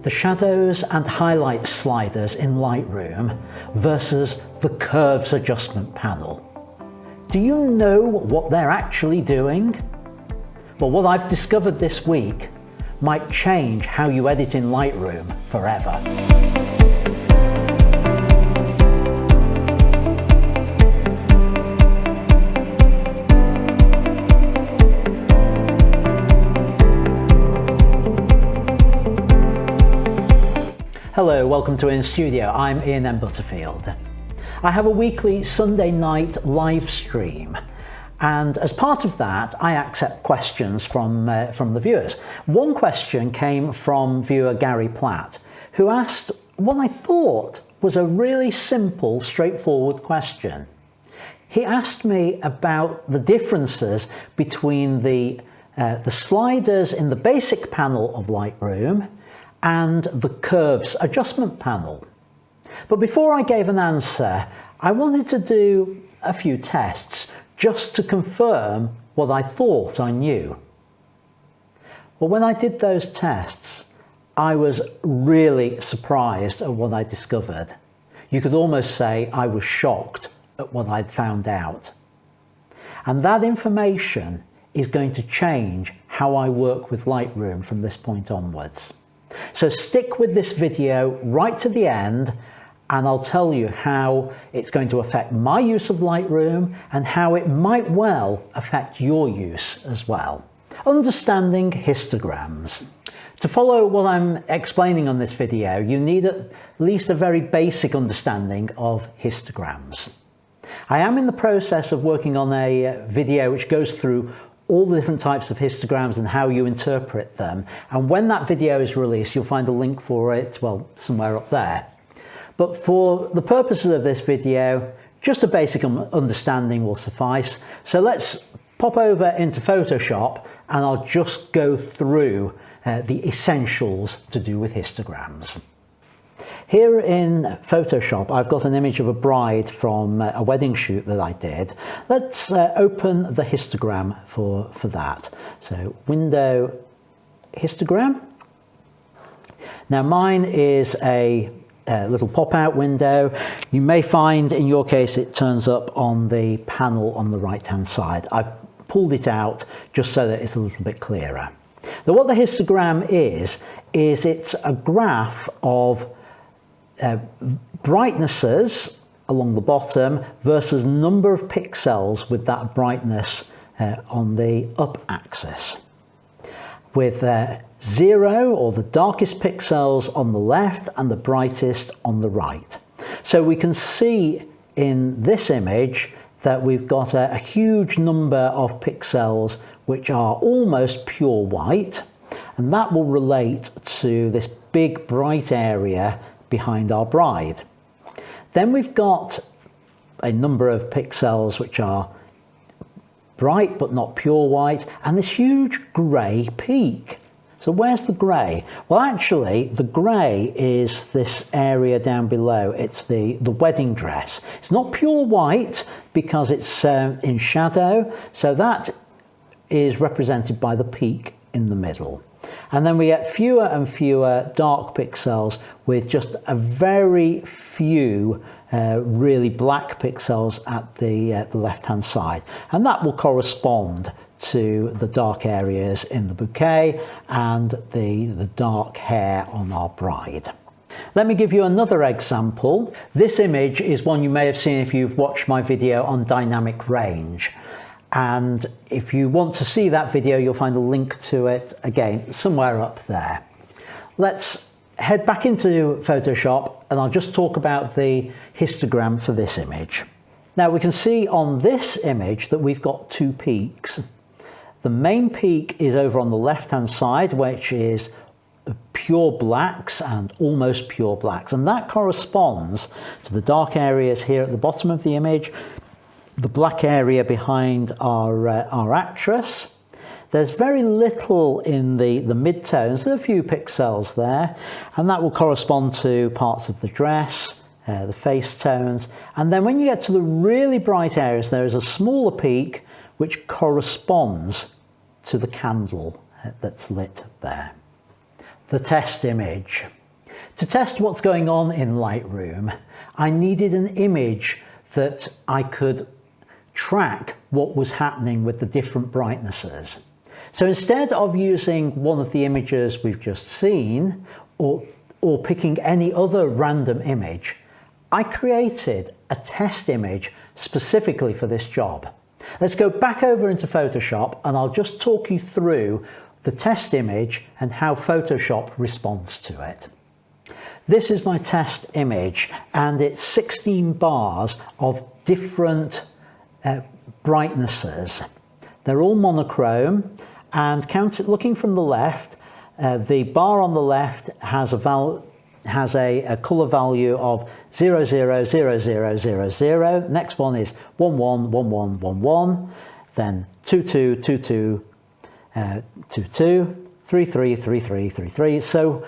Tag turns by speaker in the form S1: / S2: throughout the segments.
S1: The shadows and highlights sliders in Lightroom versus the curves adjustment panel. Do you know what they're actually doing? Well, what I've discovered this week might change how you edit in Lightroom forever. Hello, welcome to iansstudio. I'm Ian Butterfield. I have a weekly Sunday night live stream, and as part of that I accept questions from the viewers. One question came from viewer Gary Platt, who asked what I thought was a really simple, straightforward question. He asked me about the differences between the sliders in the basic panel of Lightroom and the curves adjustment panel. But before I gave an answer, I wanted to do a few tests just to confirm what I thought I knew. Well, when I did those tests, I was really surprised at what I discovered. You could almost say I was shocked at what I'd found out. And that information is going to change how I work with Lightroom from this point onwards. So stick with this video right to the end, and I'll tell you how it's going to affect my use of Lightroom and how it might well affect your use as well. Understanding histograms. To follow what I'm explaining on this video, you need at least a very basic understanding of histograms. I am in the process of working on a video which goes through all the different types of histograms and how you interpret them. And when that video is released, you'll find a link for it, well, somewhere up there. But for the purposes of this video, just a basic understanding will suffice. So let's pop over into Photoshop and I'll just go through the essentials to do with histograms. Here in Photoshop, I've got an image of a bride from a wedding shoot that I did. Let's open the histogram for that. So, Window, Histogram. Now mine is a little pop-out window. You may find in your case it turns up on the panel on the right-hand side. I've pulled it out just so that it's a little bit clearer. Now what the histogram is it's a graph of brightnesses along the bottom versus number of pixels with that brightness on the up axis, with 0 or the darkest pixels on the left and the brightest on the right. So we can see in this image that we've got a huge number of pixels which are almost pure white, and that will relate to this big bright area behind our bride. Then we've got a number of pixels which are bright but not pure white, and this huge grey peak. So where's the grey? Well, actually the grey is this area down below. It's the wedding dress. It's not pure white because it's in shadow, so that is represented by the peak in the middle. And then we get fewer and fewer dark pixels with just a very few really black pixels at the left-hand side. And that will correspond to the dark areas in the bouquet and the dark hair on our bride. Let me give you another example. This image is one you may have seen if you've watched my video on dynamic range. And if you want to see that video, you'll find a link to it again somewhere up there. Let's head back into Photoshop and I'll just talk about the histogram for this image. Now we can see on this image that we've got two peaks. The main peak is over on the left hand side, which is pure blacks and almost pure blacks, and that corresponds to the dark areas here at the bottom of the image, the black area behind our actress. There's very little in the mid-tones, there's a few pixels there, and that will correspond to parts of the dress, the face tones. And then when you get to the really bright areas, there is a smaller peak which corresponds to the candle that's lit there. the test image. To test what's going on in Lightroom, I needed an image that I could track what was happening with the different brightnesses. So instead of using one of the images we've just seen, or picking any other random image, I created a test image specifically for this job. Let's go back over into Photoshop and I'll just talk you through the test image and how Photoshop responds to it. This is my test image and it's 16 bars of different brightnesses. They're all monochrome, and looking from the left, the bar on the left has a color value of 000000. Next one is 111111, then 222222, 333333, so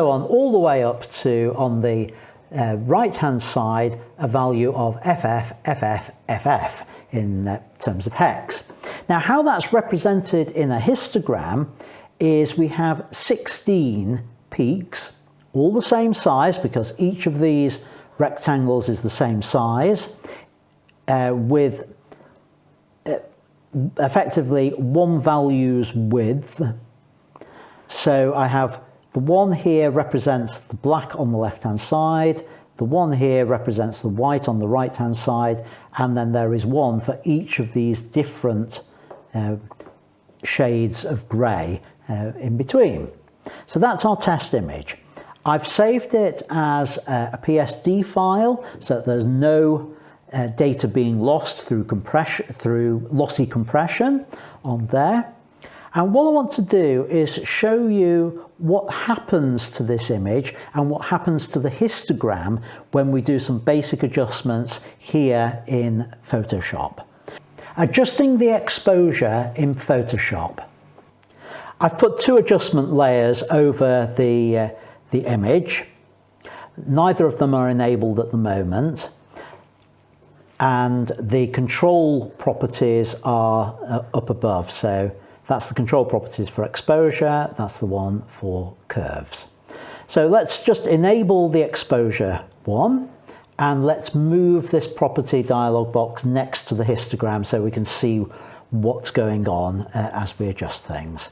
S1: on, all the way up to, on the right hand side, a value of FF in terms of hex. Now how that's represented in a histogram is we have 16 peaks, all the same size because each of these rectangles is the same size, with effectively one value's width. So I have the one here represents the black on the left hand side, the one here represents the white on the right hand side, and then there is one for each of these different shades of grey in between. So that's our test image. I've saved it as a PSD file so that there's no data being lost through lossy compression on there. And what I want to do is show you what happens to this image and what happens to the histogram when we do some basic adjustments here in Photoshop. Adjusting the exposure in Photoshop. I've put two adjustment layers over the image. Neither of them are enabled at the moment, and the control properties are up above. So that's the control properties for exposure, that's the one for curves. So let's just enable the exposure one, and let's move this property dialog box next to the histogram so we can see what's going on as we adjust things.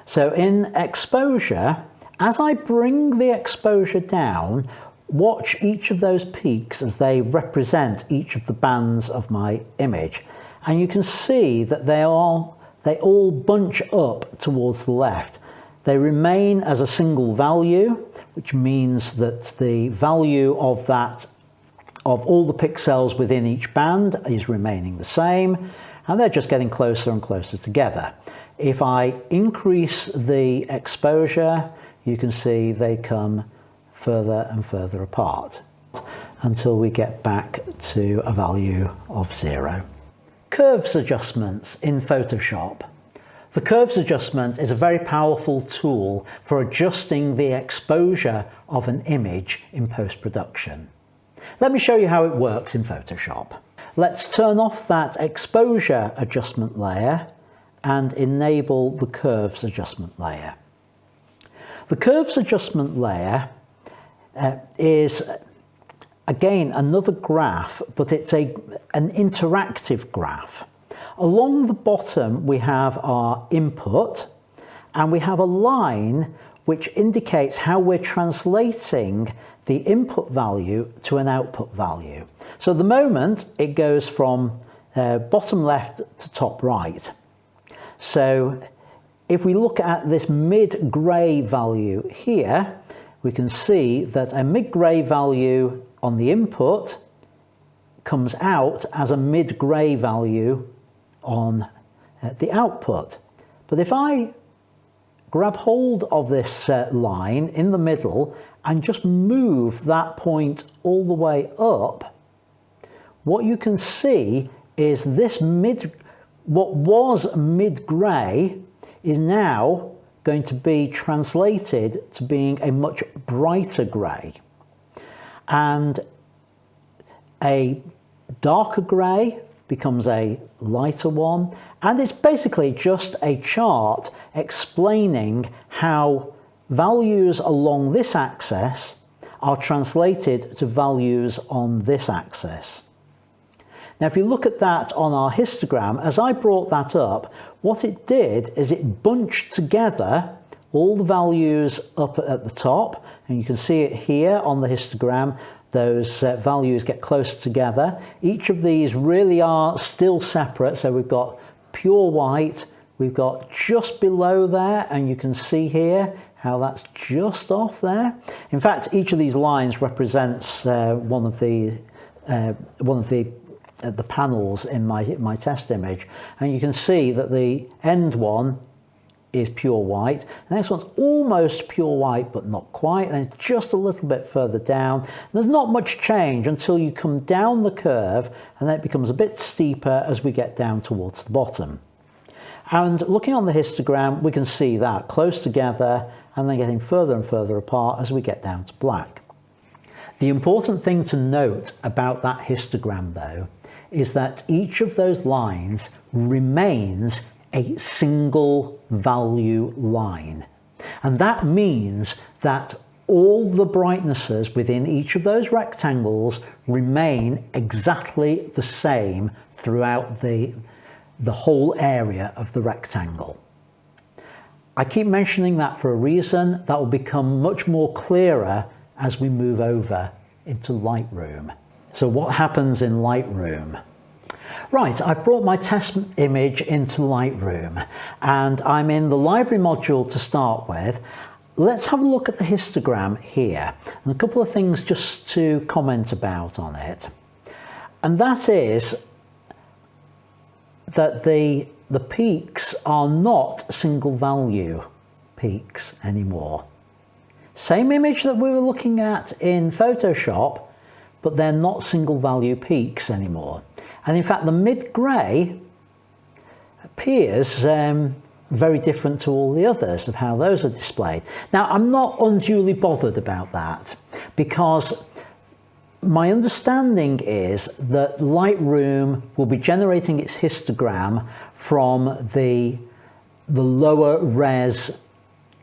S1: So in exposure, as I bring the exposure down, watch each of those peaks as they represent each of the bands of my image, and you can see that they all bunch up towards the left. They remain as a single value, which means that the value of all the pixels within each band is remaining the same, and they're just getting closer and closer together. If I increase the exposure, you can see they come further and further apart until we get back to a value of 0. Curves adjustments in Photoshop. The curves adjustment is a very powerful tool for adjusting the exposure of an image in post-production. Let me show you how it works in Photoshop. Let's turn off that exposure adjustment layer and enable the curves adjustment layer. The curves adjustment layer is again another graph, but it's an interactive graph. Along the bottom we have our input, and we have a line which indicates how we're translating the input value to an output value. So at the moment it goes from bottom left to top right. So if we look at this mid-grey value here, we can see that a mid-grey value on the input comes out as a mid-grey value on the output. But if I grab hold of this line in the middle and just move that point all the way up, what you can see is this what was mid-grey is now going to be translated to being a much brighter grey, and a darker grey becomes a lighter one, And it's basically just a chart explaining how values along this axis are translated to values on this axis. Now if you look at that on our histogram, as I brought that up, what it did is it bunched together all the values up at the top, and you can see it here on the histogram. Those values get close together. Each of these really are still separate, so we've got pure white, we've got just below there, and you can see here how that's just off there. In fact, each of these lines represents one of the panels in my test image, and you can see that the end one is pure white. The next one's almost pure white, but not quite, and it's just a little bit further down. There's not much change until you come down the curve, and then it becomes a bit steeper as we get down towards the bottom. And looking on the histogram, we can see that close together and then getting further and further apart as we get down to black. The important thing to note about that histogram, though, is that each of those lines remains a single value line. And that means that all the brightnesses within each of those rectangles remain exactly the same throughout the whole area of the rectangle. I keep mentioning that for a reason. That will become much more clearer as we move over into Lightroom. So what happens in Lightroom? Right, I've brought my test image into Lightroom, and I'm in the library module to start with. Let's have a look at the histogram here, and a couple of things just to comment about on it. And that is that the peaks are not single value peaks anymore. Same image that we were looking at in Photoshop, but they're not single value peaks anymore. And in fact, the mid-grey appears very different to all the others of how those are displayed. Now, I'm not unduly bothered about that, because my understanding is that Lightroom will be generating its histogram from the lower res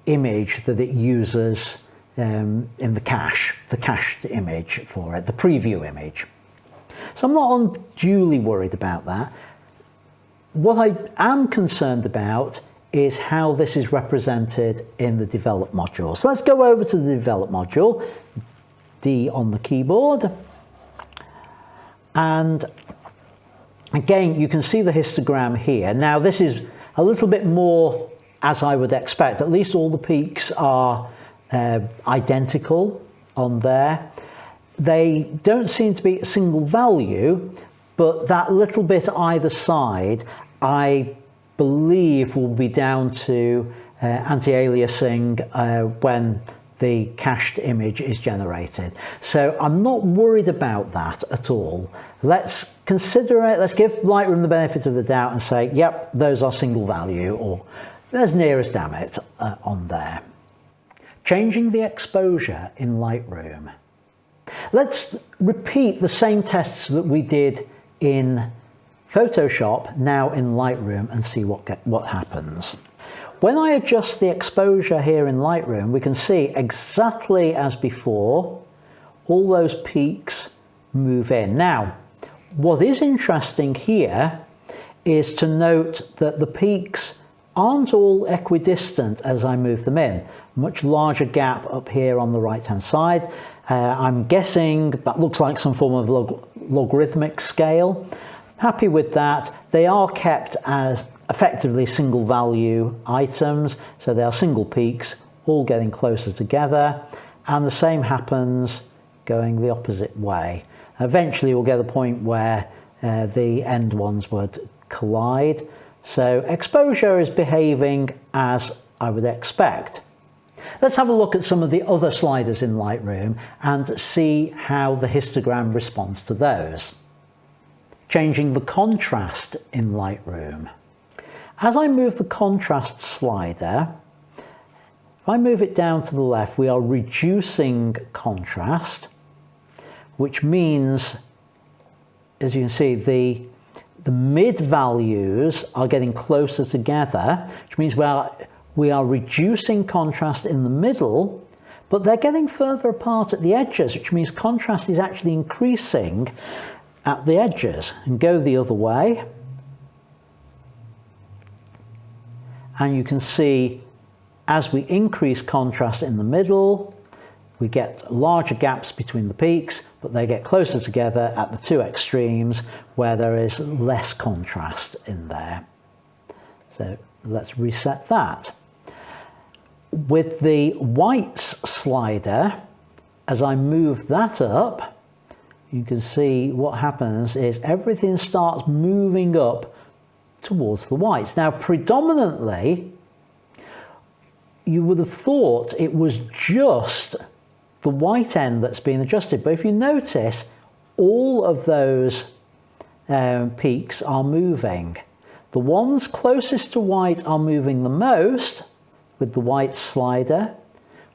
S1: image that it uses in the cached image for it, the preview image. So I'm not unduly worried about that. What I am concerned about is how this is represented in the develop module. So let's go over to the develop module, D on the keyboard. And again, you can see the histogram here. Now this is a little bit more as I would expect. At least all the peaks are identical on there. They don't seem to be a single value, but that little bit either side, I believe, will be down to anti-aliasing when the cached image is generated. So I'm not worried about that at all. Let's consider it, let's give Lightroom the benefit of the doubt and say, yep, those are single value, or as near as damn it on there. Changing the exposure in Lightroom. Let's repeat the same tests that we did in Photoshop now in Lightroom and see what happens. When I adjust the exposure here in Lightroom, we can see exactly as before, all those peaks move in. Now, what is interesting here is to note that the peaks aren't all equidistant as I move them in. Much larger gap up here on the right hand side. I'm guessing that looks like some form of logarithmic scale. Happy with that. They are kept as effectively single value items, so they are single peaks, all getting closer together, and the same happens going the opposite way. Eventually we'll get a point where the end ones would collide. So exposure is behaving as I would expect. Let's have a look at some of the other sliders in Lightroom and see how the histogram responds to those. Changing the contrast in Lightroom. As I move the contrast slider, if I move it down to the left, we are reducing contrast, which means, as you can see, The mid values are getting closer together, which means we are reducing contrast in the middle, but they're getting further apart at the edges, which means contrast is actually increasing at the edges. And go the other way, and you can see as we increase contrast in the middle, we get larger gaps between the peaks, but they get closer together at the two extremes where there is less contrast in there. So let's reset that. With the whites slider, as I move that up, you can see what happens is everything starts moving up towards the whites. Now, predominantly, you would have thought it was just the white end that's being adjusted, but if you notice, all of those peaks are moving. The ones closest to white are moving the most with the white slider,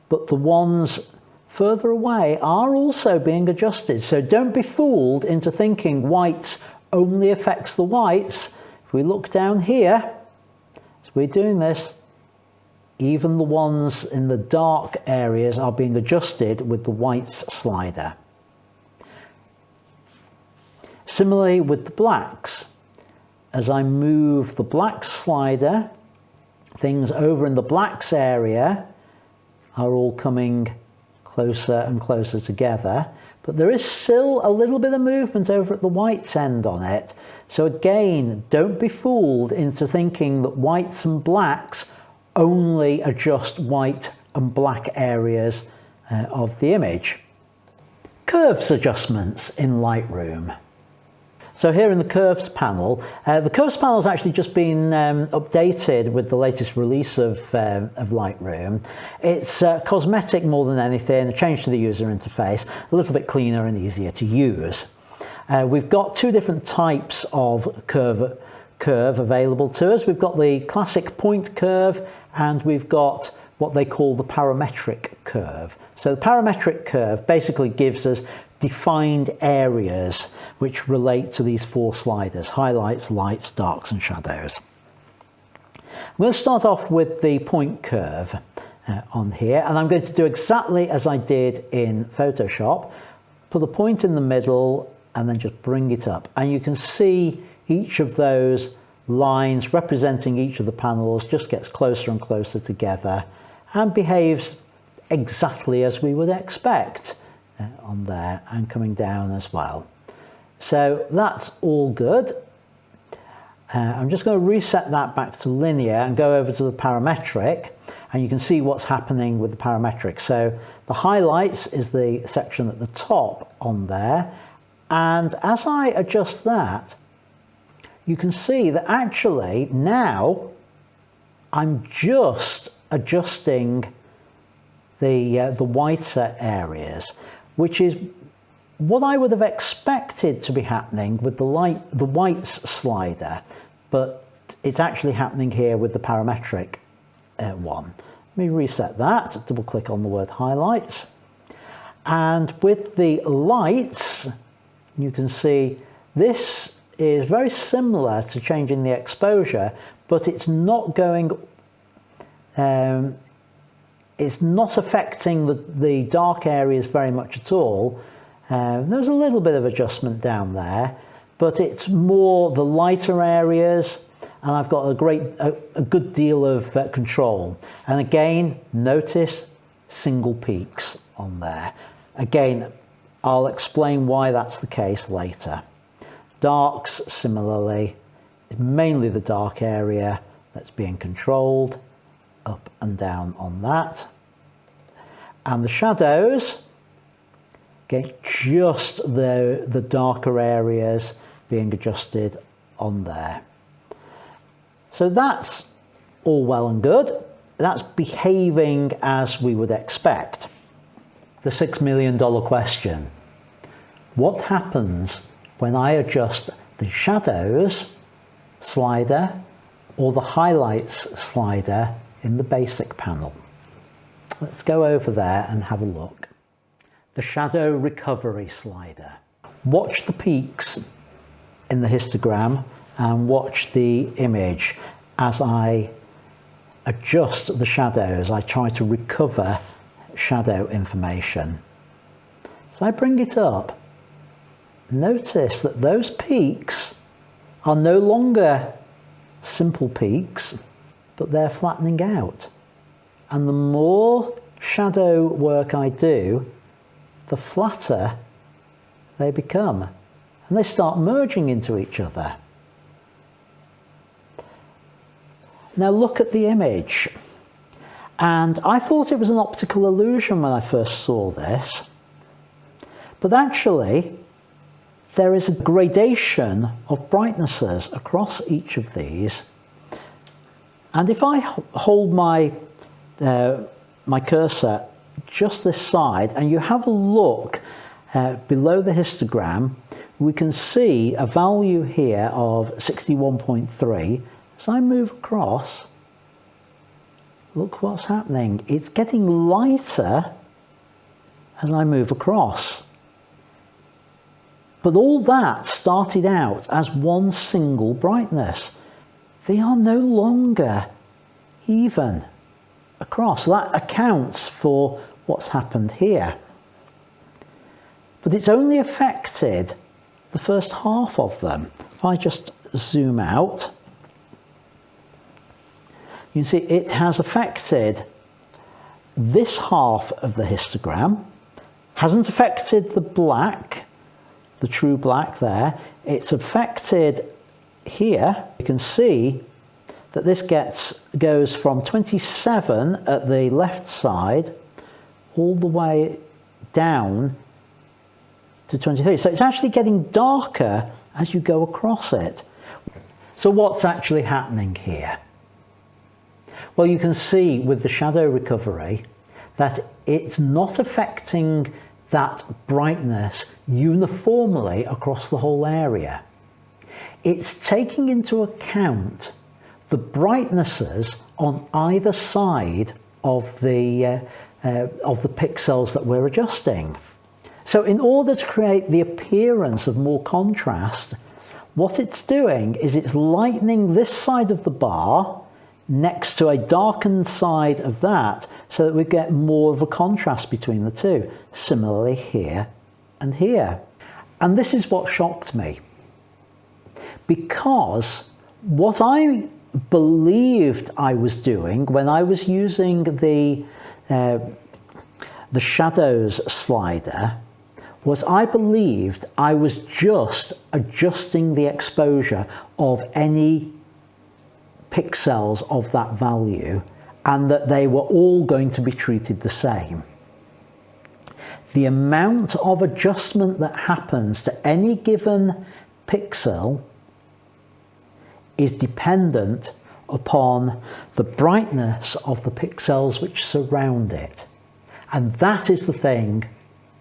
S1: but the ones further away are also being adjusted. So don't be fooled into thinking whites only affects the whites. If we look down here, as we're doing this, even the ones in the dark areas are being adjusted with the whites slider. Similarly with the blacks, as I move the blacks slider, things over in the blacks area are all coming closer and closer together, but there is still a little bit of movement over at the whites end on it. So again, don't be fooled into thinking that whites and blacks only adjust white and black areas of the image. Curves adjustments in Lightroom. So here in the Curves panel, the Curves panel has actually just been updated with the latest release of Lightroom. It's cosmetic more than anything, a change to the user interface, a little bit cleaner and easier to use. We've got two different types of curve available to us. We've got the classic point curve, and we've got what they call the parametric curve. So the parametric curve basically gives us defined areas which relate to these four sliders: highlights, lights, darks and shadows. I'm going to start off with the point curve on here, and I'm going to do exactly as I did in Photoshop. Put a point in the middle and then just bring it up, and you can see each of those lines representing each of the panels just gets closer and closer together and behaves exactly as we would expect on there, and coming down as well. So that's all good. I'm just going to reset that back to linear and go over to the parametric, and you can see what's happening with the parametric. So the highlights is the section at the top on there, and as I adjust that, you can see that actually now I'm just adjusting the whiter areas, which is what I would have expected to be happening with the whites slider, but it's actually happening here with the parametric one. Let me reset that, double click on the word highlights, and with the lights you can see this is very similar to changing the exposure, but it's not going it's not affecting the dark areas very much at all. There's a little bit of adjustment down there, but it's more the lighter areas, and I've got a good deal of control. And again, notice single peaks on there. Again, I'll explain why that's the case later. Darks, similarly, it's mainly the dark area that's being controlled, up and down on that. And the shadows, okay, just the darker areas being adjusted on there. So that's all well and good. That's behaving as we would expect. The $6 million question: what happens when I adjust the shadows slider or the highlights slider in the basic panel? Let's go over there and have a look. The shadow recovery slider. Watch the peaks in the histogram and watch the image as I adjust the shadows. I try to recover shadow information. So I bring it up. Notice that those peaks are no longer simple peaks, but they're flattening out. And the more shadow work I do, the flatter they become. And they start merging into each other. Now look at the image. And I thought it was an optical illusion when I first saw this. But actually, there is a gradation of brightnesses across each of these. And if I hold my cursor just this side, and you have a look below the histogram, we can see a value here of 61.3. As I move across, look what's happening. It's getting lighter as I move across. But all that started out as one single brightness. They are no longer even across. That accounts for what's happened here. But it's only affected the first half of them. If I just zoom out, you can see it has affected this half of the histogram, hasn't affected the black, the true black there. It's affected here. You can see that this goes from 27 at the left side all the way down to 23. So it's actually getting darker as you go across it. So what's actually happening here? Well, you can see with the shadow recovery that it's not affecting that brightness uniformly across the whole area. It's taking into account the brightnesses on either side of the pixels that we're adjusting. So in order to create the appearance of more contrast, what it's doing is it's lightening this side of the bar next to a darkened side of that, so that we get more of a contrast between the two. Similarly here and here. And this is what shocked me, because what I believed I was doing when I was using the shadows slider was I believed I was just adjusting the exposure of any pixels of that value, and that they were all going to be treated the same. The amount of adjustment that happens to any given pixel is dependent upon the brightness of the pixels which surround it. And that is the thing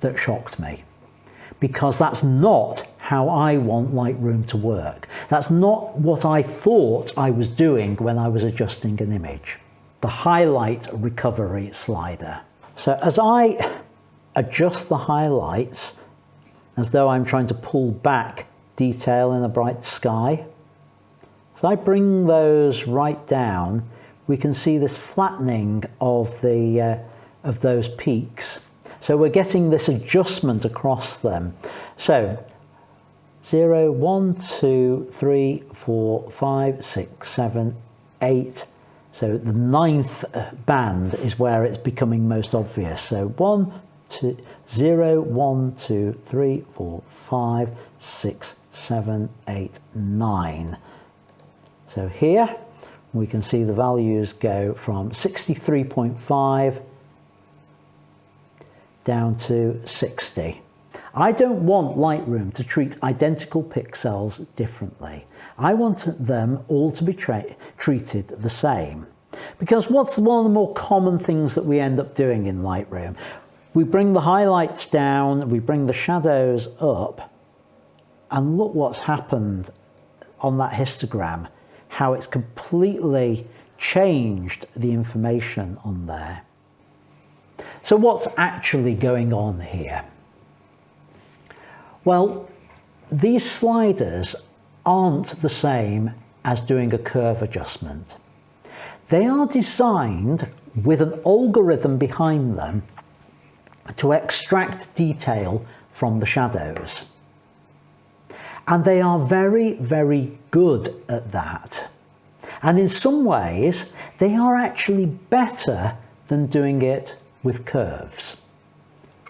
S1: that shocked me, because that's not how I want Lightroom to work. That's not what I thought I was doing when I was adjusting an image. The highlight recovery slider. So as I adjust the highlights, as though I'm trying to pull back detail in a bright sky, as I bring those right down, we can see this flattening of those peaks. So we're getting this adjustment across them. So 0, 1, 2, 3, 4, 5, 6, 7, 8. So the 9th band is where it's becoming most obvious. So 1, 2, 0, 1, 2, 3, 4, 5, 6, 7, 8, 9. So here we can see the values go from 63.5 down to 60. I don't want Lightroom to treat identical pixels differently. I want them all to be treated the same. Because what's one of the more common things that we end up doing in Lightroom? We bring the highlights down, we bring the shadows up, and look what's happened on that histogram, how it's completely changed the information on there. So what's actually going on here? Well, these sliders aren't the same as doing a curve adjustment. They are designed with an algorithm behind them to extract detail from the shadows. And they are very, very good at that. And in some ways, they are actually better than doing it with curves.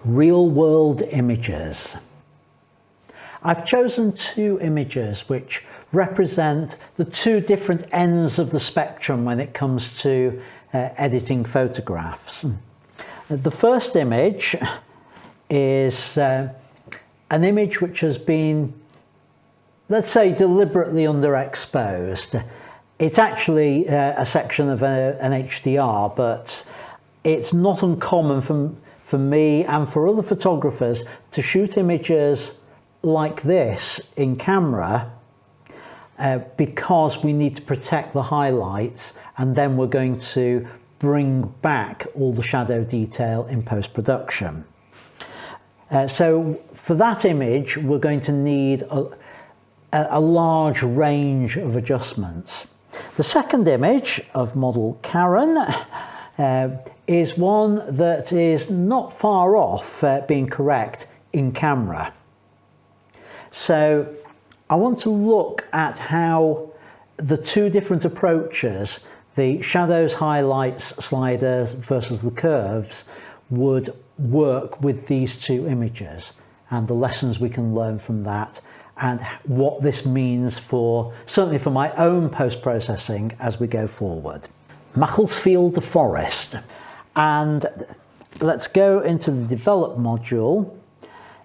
S1: Real-world images. I've chosen two images which represent the two different ends of the spectrum when it comes to editing photographs. The first image is an image which has been, let's say, deliberately underexposed. It's actually a section of an HDR, but it's not uncommon for me and for other photographers to shoot images like this in camera because we need to protect the highlights, and then we're going to bring back all the shadow detail in post-production. So for that image, we're going to need a large range of adjustments. The second image of model Karen is one that is not far off being correct in camera. So I want to look at how the two different approaches, the shadows, highlights, sliders versus the curves, would work with these two images, and the lessons we can learn from that, and what this means certainly for my own post-processing as we go forward. Macclesfield forest. And let's go into the develop module.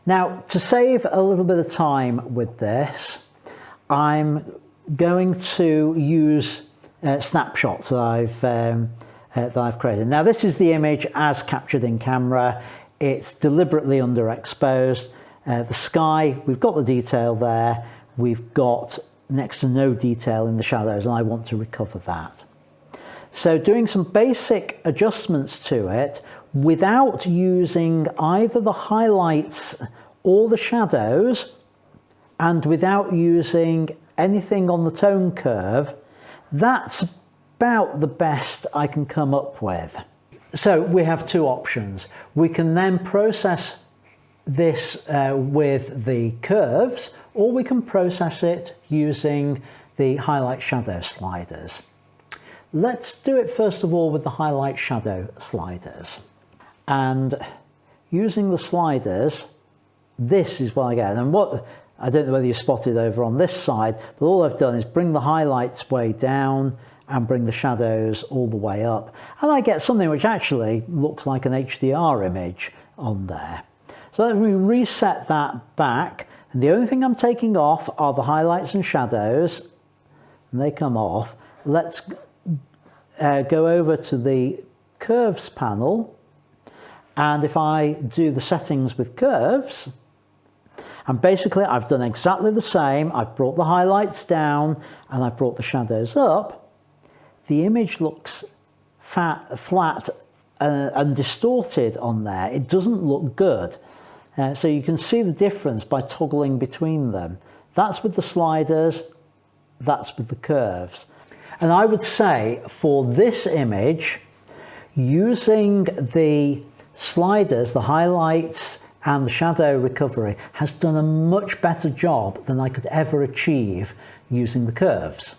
S1: Now, to save a little bit of time with this, I'm going to use snapshots that I've created. Now, this is the image as captured in camera. It's deliberately underexposed. The sky, we've got the detail there. We've got next to no detail in the shadows, and I want to recover that. So doing some basic adjustments to it without using either the highlights or the shadows, and without using anything on the tone curve, that's about the best I can come up with. So we have two options. We can then process this with the curves, or we can process it using the highlight shadow sliders. Let's do it first of all with the highlight shadow sliders. And using the sliders, this is what I get. And what, I don't know whether you spotted over on this side, but all I've done is bring the highlights way down and bring the shadows all the way up. And I get something which actually looks like an HDR image on there. So let me reset that back. And the only thing I'm taking off are the highlights and shadows, and they come off. Let's go over to the curves panel, and if I do the settings with curves, and basically I've done exactly the same. I've brought the highlights down and I've brought the shadows up. The image looks flat and distorted on there. It doesn't look good. So you can see the difference by toggling between them. That's with the sliders, that's with the curves. And I would say for this image, using the sliders, the highlights and the shadow recovery has done a much better job than I could ever achieve using the curves.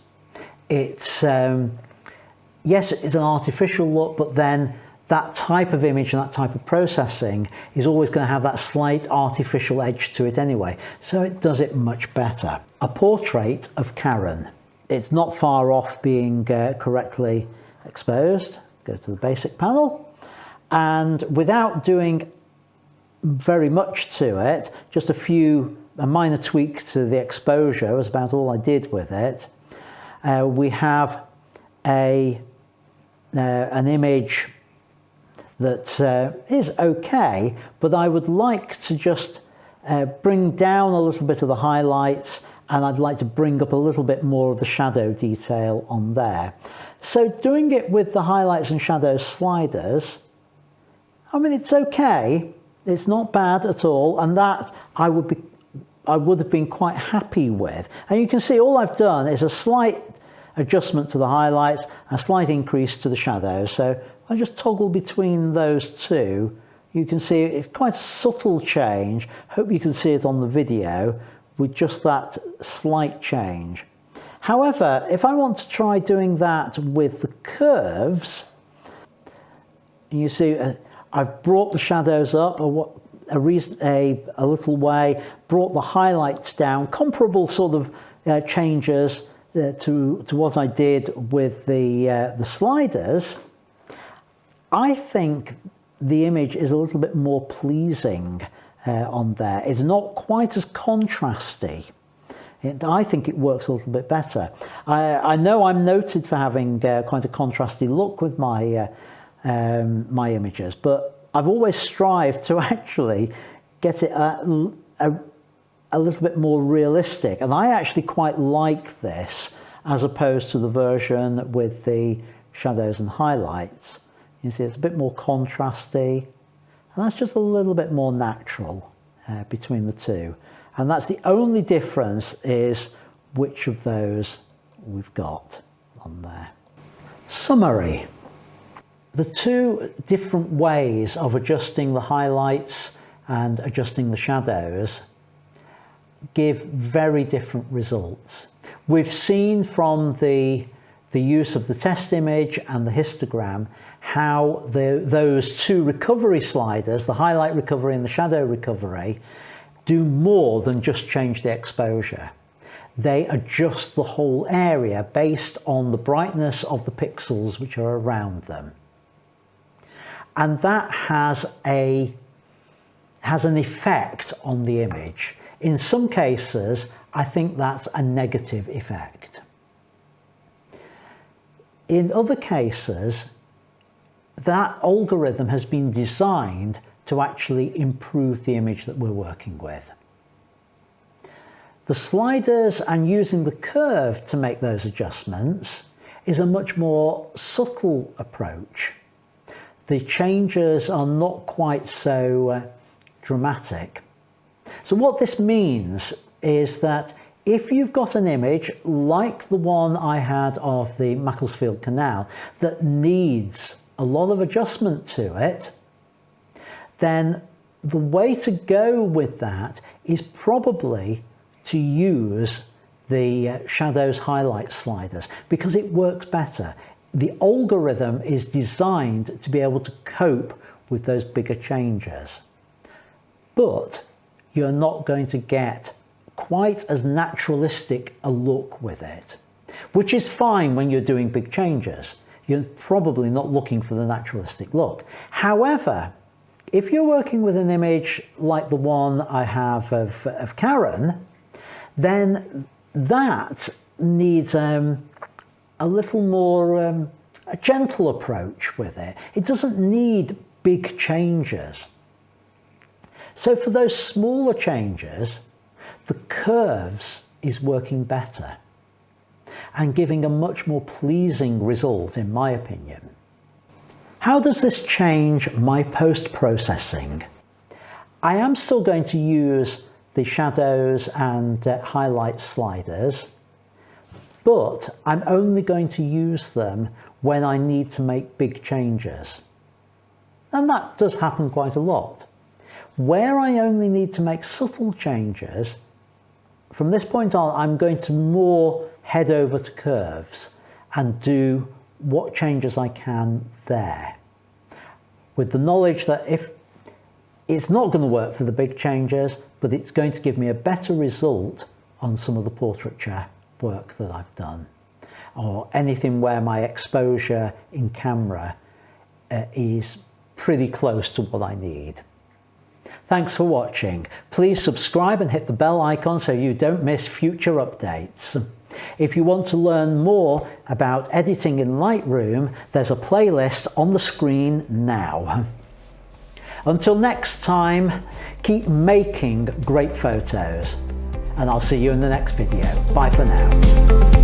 S1: It's, yes, it's an artificial look, but then that type of image and that type of processing is always going to have that slight artificial edge to it anyway. So it does it much better. A portrait of Karen. It's not far off being correctly exposed. Go to the basic panel, and without doing very much to it, just a minor tweak to the exposure was about all I did with it. We have an image that is okay, but I would like to just bring down a little bit of the highlights, and I'd like to bring up a little bit more of the shadow detail on there. So doing it with the highlights and shadow sliders, I mean, it's okay. It's not bad at all, and that I would be I would have been quite happy with. And you can see all I've done is a slight adjustment to the highlights, a slight increase to the shadows. So I just toggle between those two. You can see it's quite a subtle change. Hope you can see it on the video with just that slight change. However, if I want to try doing that with the curves, you see I've brought the shadows up a little way, brought the highlights down, comparable sort of changes to what I did with the sliders. I think the image is a little bit more pleasing on there. It's not quite as contrasty. I think it works a little bit better. I know I'm noted for having quite a contrasty look with my my images, but I've always strived to actually get it a little bit more realistic, and I actually quite like this as opposed to the version with the shadows and highlights. You see it's a bit more contrasty, and that's just a little bit more natural between the two. And that's the only difference, is which of those we've got on there. Summary. The two different ways of adjusting the highlights and adjusting the shadows give very different results. We've seen from the use of the test image and the histogram how those two recovery sliders, the highlight recovery and the shadow recovery, do more than just change the exposure. They adjust the whole area based on the brightness of the pixels which are around them. And that has an effect on the image. In some cases, I think that's a negative effect. In other cases, that algorithm has been designed to actually improve the image that we're working with. The sliders and using the curve to make those adjustments is a much more subtle approach. The changes are not quite so dramatic. So what this means is that if you've got an image like the one I had of the Macclesfield Canal that needs a lot of adjustment to it, then the way to go with that is probably to use the shadows highlight sliders, because it works better. The algorithm is designed to be able to cope with those bigger changes, but you're not going to get quite as naturalistic a look with it, which is fine when you're doing big changes. You're probably not looking for the naturalistic look. However, if you're working with an image like the one I have of Karen, then that needs a little more a gentle approach with it. It doesn't need big changes. So for those smaller changes, the curves is working better and giving a much more pleasing result, in my opinion. How does this change my post-processing? I am still going to use the shadows and highlight sliders, but I'm only going to use them when I need to make big changes. And that does happen quite a lot. Where I only need to make subtle changes, from this point on, I'm going to more head over to curves and do what changes I can there, with the knowledge that if it's not going to work for the big changes, but it's going to give me a better result on some of the portraiture work that I've done, or anything where my exposure in camera is pretty close to what I need. Thanks for watching. Please subscribe and hit the bell icon so you don't miss future updates. If you want to learn more about editing in Lightroom, there's a playlist on the screen now. Until next time, keep making great photos, and I'll see you in the next video. Bye for now.